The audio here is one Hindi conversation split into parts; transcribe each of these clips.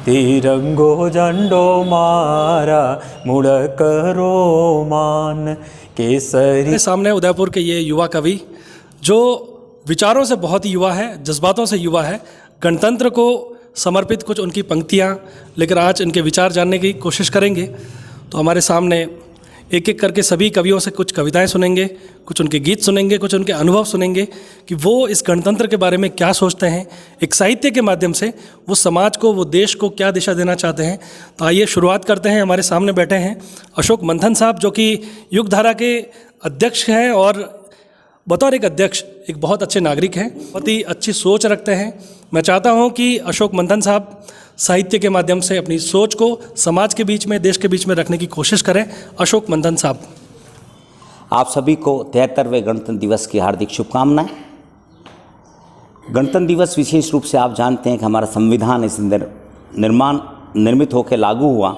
तिरंगो झंडो मारा मुड़ करो मान केसरी। मेरे सामने उदयपुर के ये युवा कवि जो विचारों से बहुत ही युवा है, जज्बातों से युवा है, गणतंत्र को समर्पित कुछ उनकी पंक्तियाँ लेकर आज इनके विचार जानने की कोशिश करेंगे। तो हमारे सामने एक एक करके सभी कवियों से कुछ कविताएं सुनेंगे, कुछ उनके गीत सुनेंगे, कुछ उनके अनुभव सुनेंगे कि वो इस गणतंत्र के बारे में क्या सोचते हैं। एक साहित्य के माध्यम से वो समाज को, वो देश को क्या दिशा देना चाहते हैं। तो आइए शुरुआत करते हैं। हमारे सामने बैठे हैं अशोक मंथन साहब, जो कि युगधारा के अध्यक्ष हैं और बतौर एक अध्यक्ष एक बहुत अच्छे नागरिक हैं, बहुत ही अच्छी सोच रखते हैं। मैं चाहता हूं कि अशोक मंथन साहब साहित्य के माध्यम से अपनी सोच को समाज के बीच में, देश के बीच में रखने की कोशिश करें। अशोक मंथन साहब। आप सभी को 73वें गणतंत्र दिवस की हार्दिक शुभकामनाएं। गणतंत्र दिवस विशेष रूप से आप जानते हैं कि हमारा संविधान इस निर्मित होकर लागू हुआ,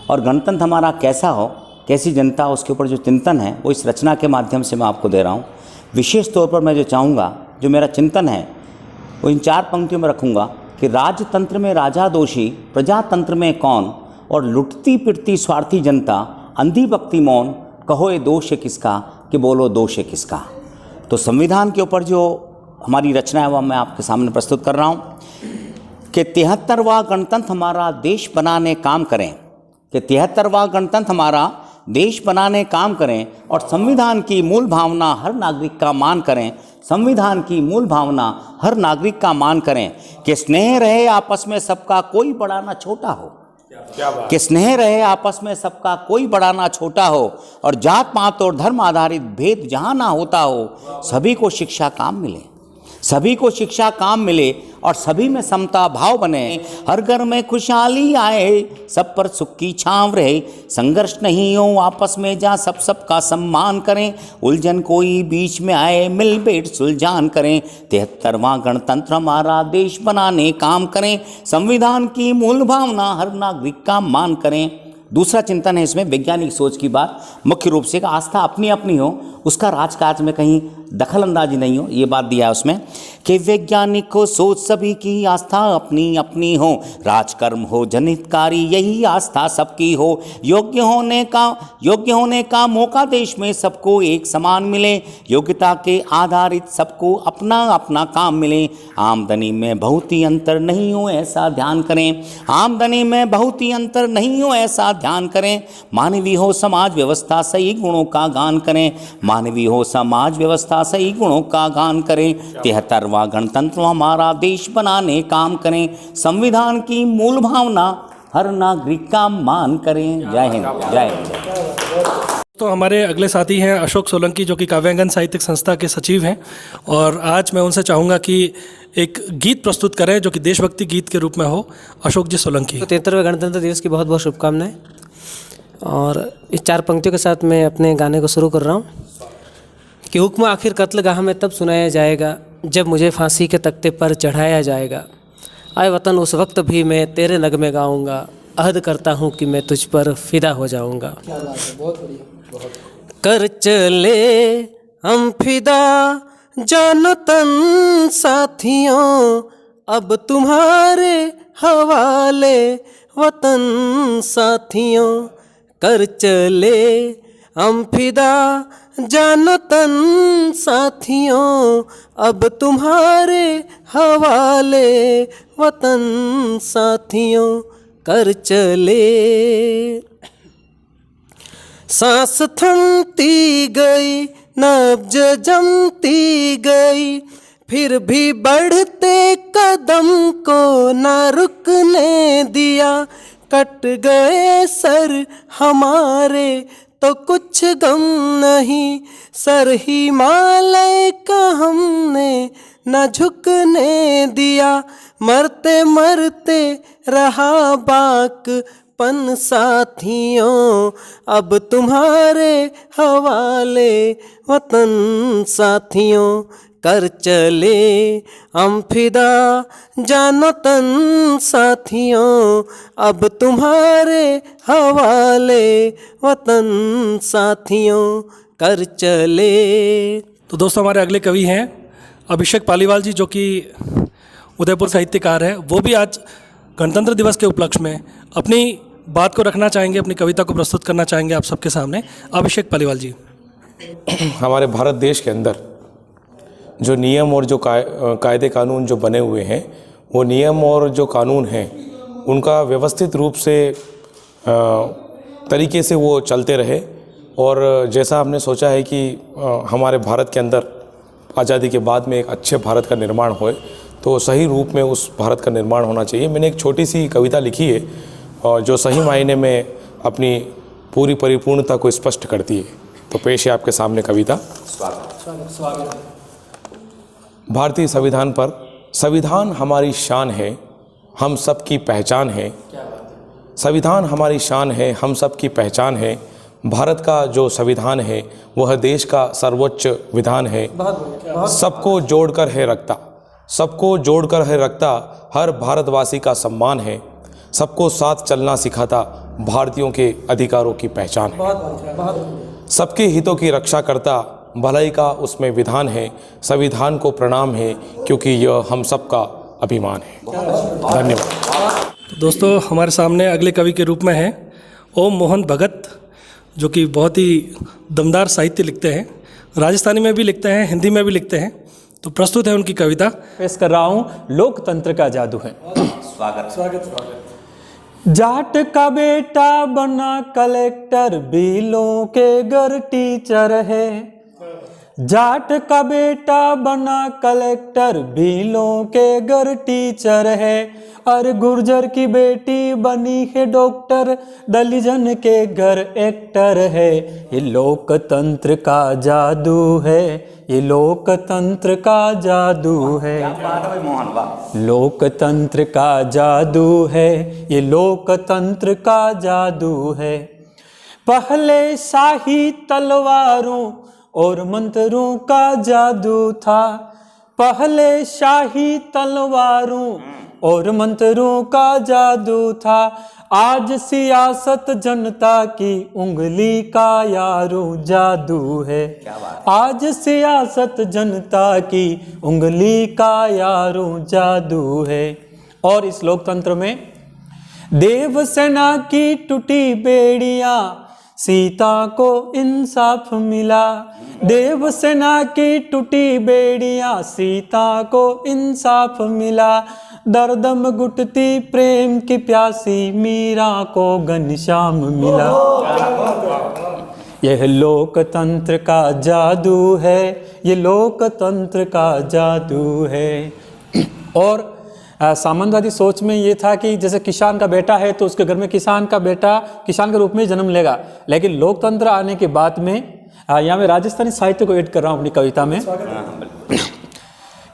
और गणतंत्र हमारा कैसा हो, कैसी जनता हो, उसके ऊपर जो चिंतन है वो इस रचना के माध्यम से मैं आपको दे रहा हूँ। विशेष तौर पर मैं जो चाहूँगा, जो मेरा चिंतन है वो इन 4 पंक्तियों में रखूँगा कि राजतंत्र में राजा दोषी, प्रजातंत्र में कौन, और लुटती पिटती स्वार्थी जनता, अंधी भक्ति मौन, कहो ये दोष है किसका, कि बोलो दोष है किसका। तो संविधान के ऊपर जो हमारी रचना है वह मैं आपके सामने प्रस्तुत कर रहा हूँ कि 73वां गणतंत्र हमारा देश बनाने काम करें, कि 73वां गणतंत्र हमारा देश बनाने काम करें, और संविधान की मूल भावना हर नागरिक का मान करें। संविधान की मूल भावना हर नागरिक का मान करें कि स्नेह रहे आपस में सबका, कोई बड़ा ना छोटा हो, कि स्नेह रहे आपस में सबका, कोई बड़ा ना छोटा हो, और जात पात और धर्म आधारित भेद जहाँ ना होता हो, सभी को शिक्षा काम मिले, सभी को शिक्षा काम मिले, और सभी में समता भाव बने, हर घर में खुशहाली आए, सब पर सुख की छांव रहे, संघर्ष नहीं हो आपस में, जहाँ सब सबका सम्मान करें, उलझन कोई बीच में आए, मिल बैठ सुलझान करें, 73वां गणतंत्र हमारा देश बनाने काम करें, संविधान की मूल भावना हर नागरिक का मान करें। दूसरा चिंतन है इसमें वैज्ञानिक सोच की बात, मुख्य रूप से आस्था अपनी अपनी हो, उसका राजकाज में कहीं दखल अंदाजी नहीं हो, ये बात दिया है उसमें कि वैज्ञानिक को सोच सभी की, आस्था अपनी अपनी हो, राजकर्म हो जनहितकारी, यही आस्था सबकी हो, योग्य होने का मौका देश में सबको एक समान मिले, योग्यता के आधारित सबको अपना अपना काम मिले, आमदनी में बहुत ही अंतर नहीं हो ऐसा ध्यान करें, आमदनी में बहुत ही अंतर नहीं हो ऐसा ध्यान करें, मानवीय हो समाज व्यवस्था सही गुणों का गान करें, मानवीय हो समाज व्यवस्था सही गुणों का गान करें, 73वां गणतंत्र हमारा देश बनाने काम करें, संविधान की मूल भावना हर नागरिक का मान करें। जय हिंद, जय हिंद। तो हमारे अगले साथी हैं अशोक सोलंकी, जो कि काव्यांगन साहित्यिक संस्था के सचिव हैं, और आज मैं उनसे चाहूँगा कि एक गीत प्रस्तुत करें जो कि देशभक्ति गीत के रूप में हो। अशोक जी सोलंकी। तो 73वें गणतंत्र दिवस की बहुत बहुत शुभकामनाएं, और इस 4 पंक्तियों के साथ मैं अपने गाने को शुरू कर रहा हूँ कि हुक्म आखिर कत्लगाह में तब सुनाया जाएगा, जब मुझे फांसी के तख्ते पर चढ़ाया जाएगा, आए वतन उस वक्त भी मैं तेरे नगमे गाऊंगा, अहद करता हूँ कि मैं तुझ पर फिदा हो जाऊंगा। कर चले हम फिदा जानो तन साथियों, अब तुम्हारे हवाले वतन साथियों, कर चले हम फिदा जानो तन साथियों, अब तुम्हारे हवाले वतन साथियों, कर चले। सांस थमती गई, नब्ज जमती गई, फिर भी बढ़ते कदम को न रुकने दिया, कट गए सर हमारे तो कुछ गम नहीं, सर हिमालय का हमने न झुकने दिया, मरते मरते रहा बाकपन साथियों, अब तुम्हारे हवाले वतन साथियों, कर चले हम फिदा जानो तन साथियों, अब तुम्हारे हवाले वतन साथियों, कर चले। तो दोस्तों हमारे अगले कवि हैं अभिषेक पालीवाल जी, जो कि उदयपुर साहित्यकार है। वो भी आज गणतंत्र दिवस के उपलक्ष्य में अपनी बात को रखना चाहेंगे, अपनी कविता को प्रस्तुत करना चाहेंगे आप सबके सामने। अभिषेक पालीवाल जी। हमारे भारत देश के अंदर जो नियम और जो कायदे कानून जो बने हुए हैं, वो नियम और जो कानून हैं उनका व्यवस्थित रूप से तरीके से वो चलते रहे। और जैसा हमने सोचा है कि हमारे भारत के अंदर आज़ादी के बाद में एक अच्छे भारत का निर्माण होए, तो सही रूप में उस भारत का निर्माण होना चाहिए। मैंने एक छोटी सी कविता लिखी है जो सही मायने में अपनी पूरी परिपूर्णता को स्पष्ट करती है। तो पेश है आपके सामने कविता। भारतीय संविधान पर। संविधान हमारी शान है, हम सब की पहचान है। संविधान हमारी शान है, हम सब की पहचान है। भारत का जो संविधान है वह देश का सर्वोच्च विधान है। सबको जोड़कर है रखता, सबको जोड़कर है रखता, हर भारतवासी का सम्मान है। सबको साथ चलना सिखाता, भारतीयों के अधिकारों की पहचान है। सबके हितों की रक्षा करता, भलाई का उसमें विधान है। संविधान को प्रणाम है क्योंकि यह हम सब का अभिमान है। धन्यवाद। तो दोस्तों, हमारे सामने अगले कवि के रूप में हैं ओम मोहन भगत, जो कि बहुत ही दमदार साहित्य लिखते हैं। राजस्थानी में भी लिखते हैं, हिंदी में भी लिखते हैं। तो प्रस्तुत है उनकी कविता। पेश कर रहा हूँ, लोकतंत्र का जादू है। स्वागत। जाट का बेटा बना कलेक्टर, बिलों के घर टीचर है। जाट का बेटा बना कलेक्टर, बिलों के घर टीचर है। और गुर्जर की बेटी बनी है डॉक्टर, दलिजन के घर एक्टर है। ये लोकतंत्र का जादू है, ये लोकतंत्र का जादू है। लोकतंत्र का जादू है, ये लोकतंत्र का जादू है। पहले शाही तलवारों और मंत्रों का जादू था। पहले शाही तलवारों और मंत्रों का जादू था। आज सियासत जनता की उंगली का यारो जादू है। आज सियासत जनता की उंगली का यारो जादू है। और इस लोकतंत्र में देवसेना की टूटी बेड़ियां, सीता को इंसाफ मिला। देवसेना की टूटी बेड़ियां, सीता को इंसाफ मिला। दर्दम घुटती प्रेम की प्यासी, मीरा को घनश्याम मिला। यह लोकतंत्र का जादू है, ये लोकतंत्र का जादू है। और सामंतवादी सोच में ये था कि जैसे किसान का बेटा है तो उसके घर में किसान का बेटा किसान के रूप में जन्म लेगा। लेकिन लोकतंत्र आने के बाद में यहाँ मैं राजस्थानी साहित्य को ऐड कर रहा हूँ अपनी कविता में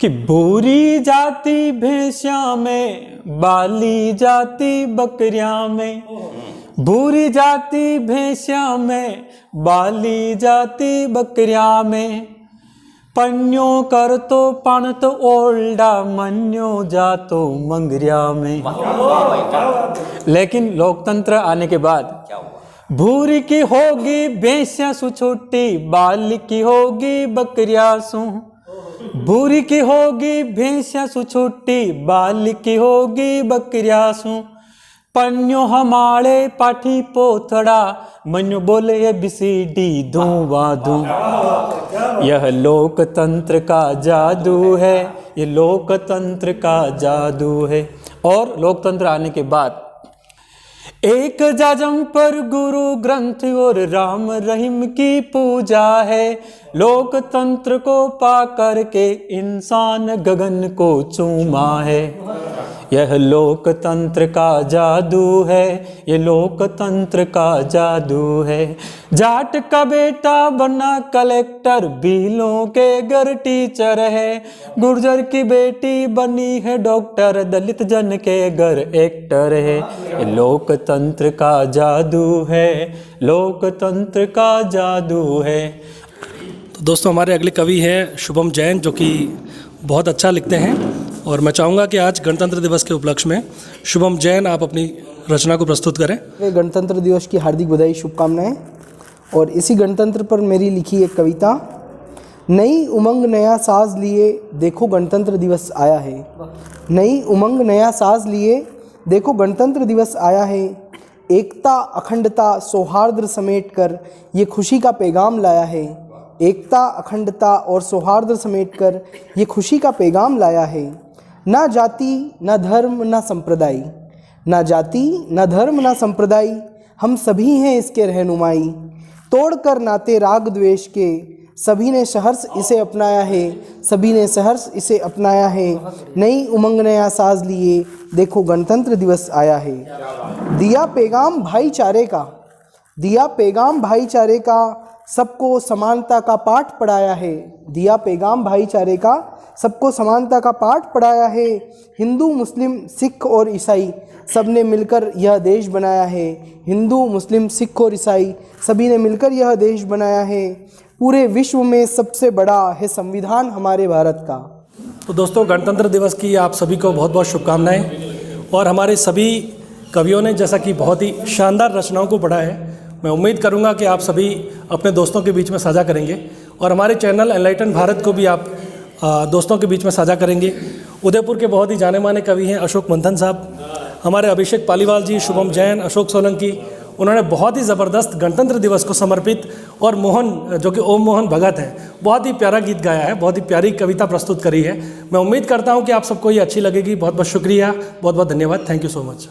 कि भूरी जाति भैंसिया में, बाली जाति बकरिया में। भूरी जाति भैंसिया में, बाली जाति बकरिया में। पन्यो कर तो पण तो ओल्डा, मन्यो जा तो मंगरिया में। लेकिन लोकतंत्र आने के बाद भूरी की होगी भैंसिया सु छोटी, बाली की होगी बकरिया सु। भूरी की होगी भैंसिया सु छोटी, बाली की होगी बकरिया सु। पन्यो हमारे पाठी पोथड़ा, मन्यो बोले ABCD दूं दूं। यह लोकतंत्र का जादू है, ये लोकतंत्र का जादू है। और लोकतंत्र आने के बाद एक जाजम पर गुरु ग्रंथ और राम रहीम की पूजा है। लोकतंत्र को पा करके इंसान गगन को चूमा है। यह लोकतंत्र का जादू है, ये लोकतंत्र का जादू है। जाट का बेटा बना कलेक्टर, बिलों के घर टीचर है। गुर्जर की बेटी बनी है डॉक्टर, दलित जन के घर एक्टर है। ये लोकतंत्र का जादू है, लोकतंत्र का जादू है। तो दोस्तों, हमारे अगले कवि हैं शुभम जैन, जो कि बहुत अच्छा लिखते हैं। और मैं चाहूँगा कि आज गणतंत्र दिवस के उपलक्ष्य में शुभम जैन आप अपनी रचना को प्रस्तुत करें। गणतंत्र दिवस की हार्दिक बधाई, शुभकामनाएं। और इसी गणतंत्र पर मेरी लिखी एक कविता। नई उमंग नया साज लिए देखो गणतंत्र दिवस आया है। नई उमंग नया साज लिए देखो गणतंत्र दिवस आया है, एकता अखंडता सौहार्द समेटकर ये खुशी का पैगाम लाया है। एकता अखंडता और सौहार्द समेटकर ये खुशी का पैगाम लाया है। ना जाति ना धर्म ना संप्रदाय, ना जाति ना धर्म ना संप्रदाय, हम सभी हैं इसके रहनुमाई। तोड़कर नाते राग द्वेष के सभी ने सहर्ष इसे अपनाया है, सभी ने सहर्ष इसे अपनाया है। नई उमंग नया साज लिए देखो गणतंत्र दिवस आया है। दिया पैगाम भाईचारे का, दिया पैगाम भाईचारे का, सबको समानता का पाठ पढ़ाया है। दिया पैगाम भाईचारे का, सबको समानता का पाठ पढ़ाया है। हिंदू मुस्लिम सिख और ईसाई सब ने मिलकर यह देश बनाया है। हिंदू मुस्लिम सिख और ईसाई सभी ने मिलकर यह देश बनाया है। पूरे विश्व में सबसे बड़ा है संविधान हमारे भारत का। तो दोस्तों, गणतंत्र दिवस की आप सभी को बहुत बहुत शुभकामनाएं। और हमारे सभी कवियों ने जैसा कि बहुत ही शानदार रचनाओं को पढ़ा है, मैं उम्मीद करूंगा कि आप सभी अपने दोस्तों के बीच में साझा करेंगे और हमारे चैनल एनलाइटन भारत को भी आप दोस्तों के बीच में साझा करेंगे। उदयपुर के बहुत ही जाने माने कवि हैं अशोक मंथन साहब, हमारे अभिषेक पालीवाल जी, शुभम जैन, अशोक सोलंकी, उन्होंने बहुत ही ज़बरदस्त गणतंत्र दिवस को समर्पित, और मोहन जो कि ओम मोहन भगत है, बहुत ही प्यारा गीत गाया है, बहुत ही प्यारी कविता प्रस्तुत करी है। मैं उम्मीद करता हूँ कि आप सबको ये अच्छी लगेगी। बहुत बहुत शुक्रिया, बहुत बहुत धन्यवाद। Thank you so much.